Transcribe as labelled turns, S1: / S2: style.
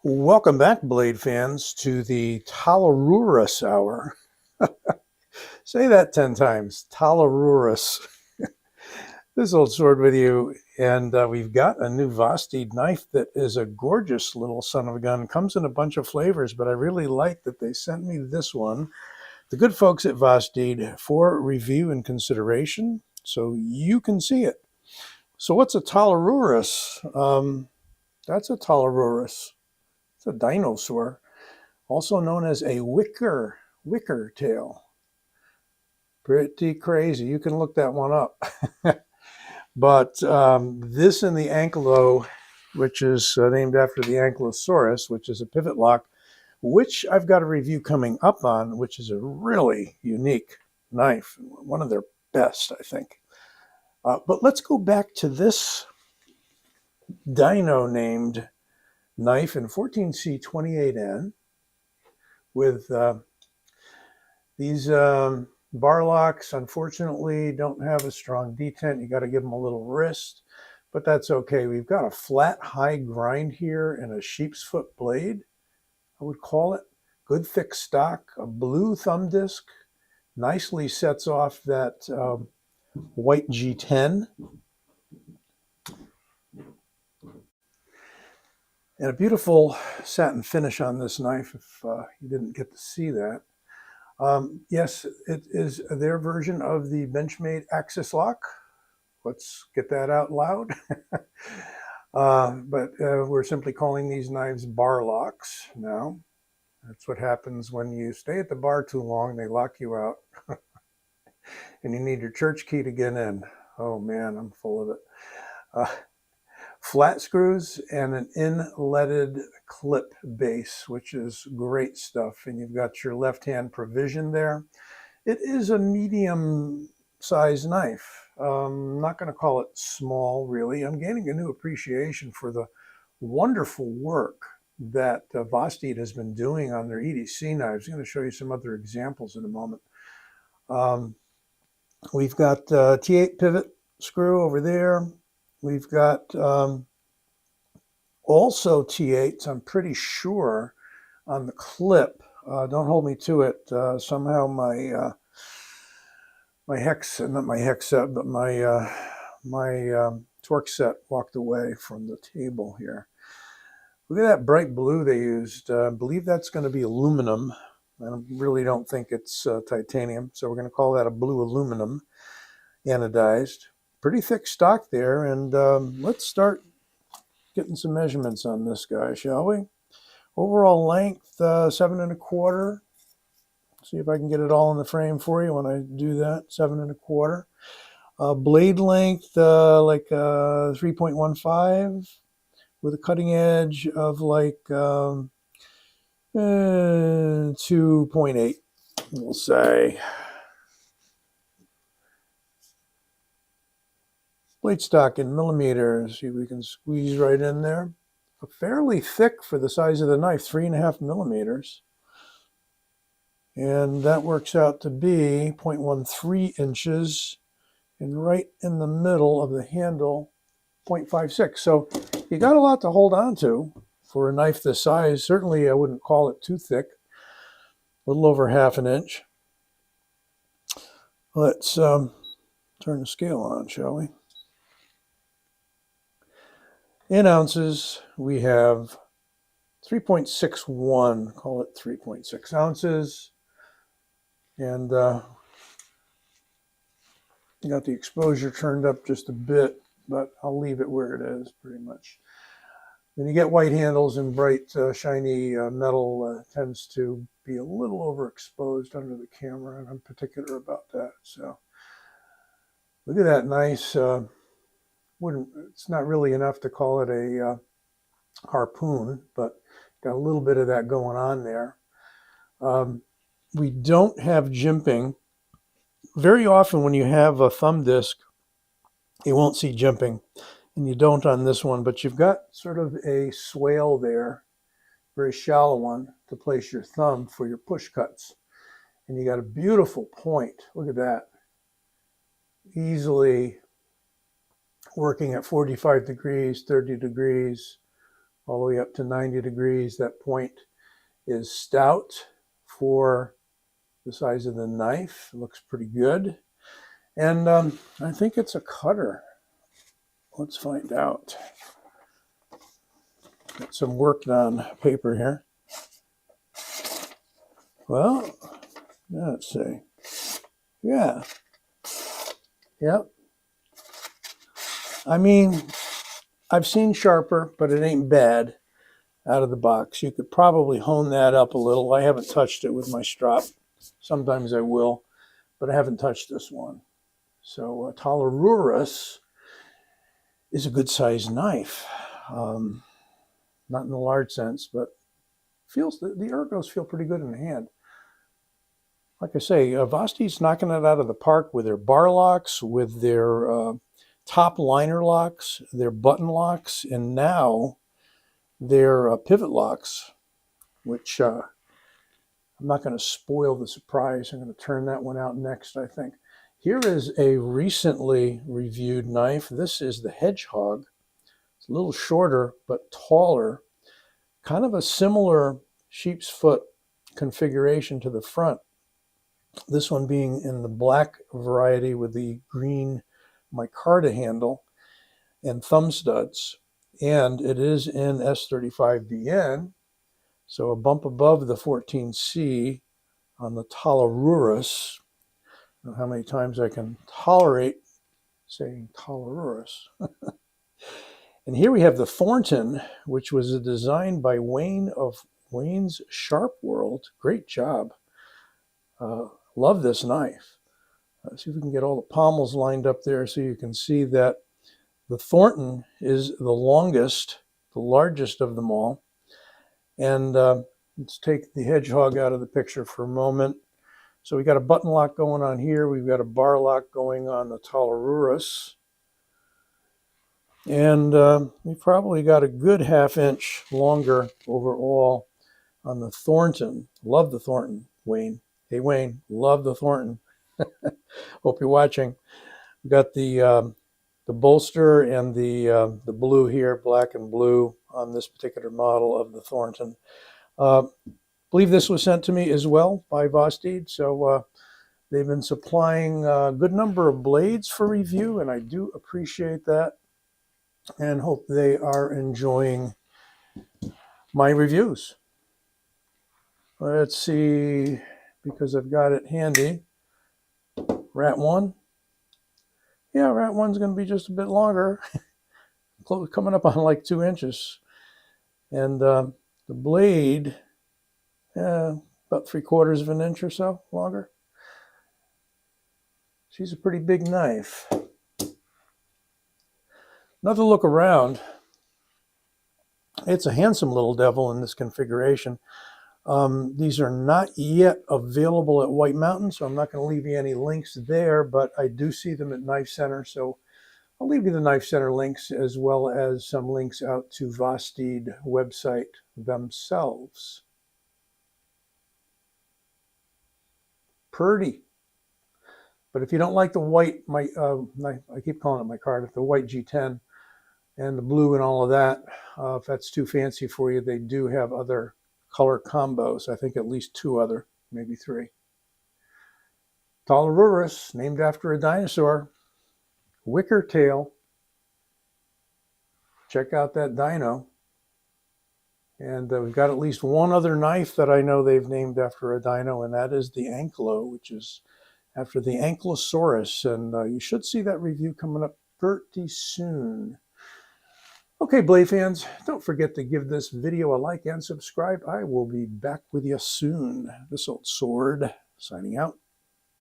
S1: Welcome back, Blade fans, to the Talarurus Hour. Say that 10 times. Talarurus. This old sword with you, and we've got a new Vosteed knife that is a gorgeous little son of a gun. Comes in a bunch of flavors, but I really like that they sent me this one. The good folks at Vosteed for review and consideration, so you can see it. So what's a Talarurus? That's a Talarurus. It's a dinosaur, also known as a wicker tail. Pretty crazy. You can look that one up. But this and the Ankylo, which is named after the Ankylosaurus, which is a pivot lock, which I've got a review coming up on, which is a really unique knife, one of their best, I think. But let's go back to this Dino named knife in 14C28N with these bar locks. Unfortunately, don't have a strong detent. You got to give them a little wrist, but that's okay. We've got a flat high grind here and a sheep's foot blade, I would call it. Good thick stock, a blue thumb disc, nicely sets off that white G10. And a beautiful satin finish on this knife, if you didn't get to see that. Yes, it is their version of the Benchmade Axis lock. Let's get that out loud. But we're simply calling these knives bar locks now. That's what happens when you stay at the bar too long. They lock you out. And you need your church key to get in. Oh man, I'm full of it. Flat screws and an inletted clip base, which is great stuff. And you've got your left-hand provision there. It is a medium-sized knife. I'm not going to call it small, really. I'm gaining a new appreciation for the wonderful work that Vosteed has been doing on their EDC knives. I'm going to show you some other examples in a moment. We've got T8 pivot screw over there. We've got also T8s, I'm pretty sure, on the clip. Don't hold me to it. Somehow my my hex, not my hex set, but my torque set walked away from the table here. Look at that bright blue they used. I believe that's going to be aluminum. I really don't think it's titanium, so we're going to call that a blue aluminum anodized. Pretty thick stock there, and let's start getting some measurements on this guy, shall we? Overall length, 7 1/4. See if I can get it all in the frame for you when I do that. 7 1/4. Blade length, like 3.15, with a cutting edge of like 2.8, we'll say. Blade stock in millimeters. See if we can squeeze right in there. Fairly thick for the size of the knife, 3.5 millimeters. And that works out to be 0.13 inches. And right in the middle of the handle, 0.56. So you got a lot to hold on to for a knife this size. Certainly I wouldn't call it too thick. A little over 1/2 inch. Let's turn the scale on, shall we? In ounces, we have 3.61, call it 3.6 ounces. And you got the exposure turned up just a bit, but I'll leave it where it is pretty much. When you get white handles and bright, shiny metal, tends to be a little overexposed under the camera, and I'm particular about that. So look at that nice, it's not really enough to call it a harpoon, but got a little bit of that going on there. We don't have jimping. Very often when you have a thumb disc, you won't see jimping, and you don't on this one, but you've got sort of a swale there, very shallow one, to place your thumb for your push cuts. And you got a beautiful point. Look at that. Easily working at 45 degrees, 30 degrees, all the way up to 90 degrees. That point is stout for the size of the knife. It looks pretty good. And I think it's a cutter. Let's find out. Got some worked on paper here. Well, let's see. Yeah. Yep. I mean, I've seen sharper, but it ain't bad out of the box. You could probably hone that up a little. I haven't touched it with my strop. Sometimes I will, but I haven't touched this one. So Talarurus is a good sized knife. Not in the large sense, but feels the ergos feel pretty good in the hand. Like I say, Vosteed's knocking it out of the park with their bar locks, with their top liner locks, their button locks, and now their pivot locks, which I'm not going to spoil the surprise. I'm going to turn that one out next, I think. Here is a recently reviewed knife. This is the Hedgehog. It's a little shorter, but taller. Kind of a similar sheep's foot configuration to the front. This one being in the black variety with the green micarta handle and thumb studs. And it is in S35BN, so a bump above the 14C on the Talarurus. I don't know how many times I can tolerate saying Talarurus. And here we have the Thornton, which was a design by Wayne of Wayne's Sharp World. Great job. Love this knife. See if we can get all the pommels lined up there so you can see that the Thornton is the longest, the largest of them all. And let's take the Hedgehog out of the picture for a moment. So we got a button lock going on here. We've got a bar lock going on the Talarurus. And we probably got a good ½ inch longer overall on the Thornton. Love the Thornton, Wayne. Hey, Wayne, love the Thornton. Hope you're watching. We've got the bolster and the blue here, black and blue, on this particular model of the Thornton. I believe this was sent to me as well by Vosteed, so they've been supplying a good number of blades for review, and I do appreciate that and hope they are enjoying my reviews. Let's see, because I've got it handy. Rat 1. Yeah, Rat 1's going to be just a bit longer, coming up on like 2 inches. And the blade, about 3/4 of an inch or so longer. She's a pretty big knife. Another look around. It's a handsome little devil in this configuration. These are not yet available at White Mountain, so I'm not going to leave you any links there, but I do see them at Knife Center, so I'll leave you the Knife Center links as well as some links out to Vosteed website themselves. Pretty. But if you don't like the white, I keep calling it micarta, the white G10 and the blue and all of that, if that's too fancy for you, they do have other color combos. I think at least 2 other, maybe 3. Talarurus, named after a dinosaur. Wicker tail. Check out that Dino. And we've got at least one other knife that I know they've named after a dino, and that is the Anklo, which is after the Ankylosaurus. And you should see that review coming up pretty soon. Okay, blade fans, don't forget to give this video a like and subscribe. I will be back with you soon. This old sword, signing out.